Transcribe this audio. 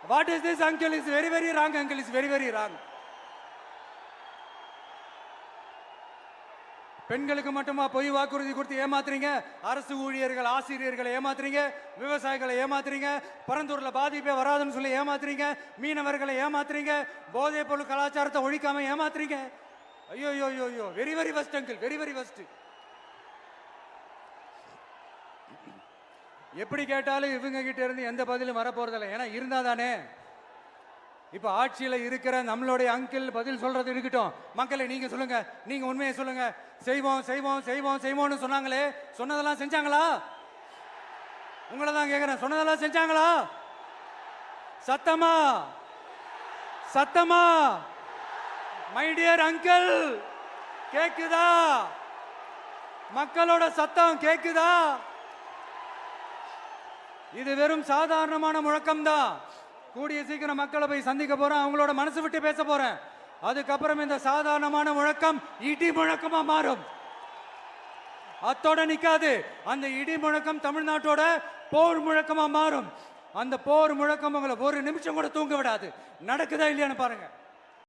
What is this, uncle? Is very, very wrong, uncle. Is very, very wrong. பெண்களுக்கு மட்டுமா பொய் வாக்குறுதி கொடுத்து ஏமாத்துறீங்க? அரசு ஊழியர்கள், ஆசிரியர்களை ஏமாத்துறீங்க, விவசாயிகளை ஏமாத்துறீங்க, பரந்தூர்ல பாதிப்பே வராதுன்னு சொல்லி ஏமாத்துறீங்க, மீனவர்களை ஏமாத்துறீங்க, போதைப் பொருள் கலாச்சாரத்தை ஒழிக்காம ஏமாத்துறீங்க. ஐயோ ஐயோ ஐயோ, very very first uncle, very very first. எப்படி கேட்டாலும் இவங்க கிட்ட இருந்து எந்த பதிலும் வரப்போறதில்லை. ஏன்னா இருந்தா தானே. இப்ப ஆட்சியில இருக்கிற நம்மளுடைய அங்கிள் பதில் சொல்றது இருக்கட்டும். மக்களை நீங்க சொல்லுங்க, நீங்க உண்மையை சொல்லுங்க. செய்வோம் செய்வோம் செய்வோம் செய்வோம்னு சொன்னாங்களே, சொன்னதெல்லாம் செஞ்சாங்களா? உங்களை தான் கேட்கிறேன், சொன்னதெல்லாம் செஞ்சாங்களா? சத்தமா சத்தமா மை டியர் அங்கிள், கேக்குதா? மக்களோட சத்தம் கேக்குதா? இது வெறும் சாதாரணமான முழக்கம் தான். கூடிய சீக்கிரம் மக்களை போய் சந்திக்க போறேன், அவங்களோட மனசு விட்டு பேச போறேன். அதுக்கப்புறம் இந்த சாதாரணமான முழக்கம் இடி முழக்கமா மாறும். அத்தோட நிக்காது. அந்த இடி முழக்கம் தமிழ்நாட்டோட போர் முழக்கமா மாறும். அந்த போர் முழக்கம் உங்களை ஒரு நிமிஷம் கூட தூங்க விடாது. நடக்குதா இல்லையான்னு பாருங்க.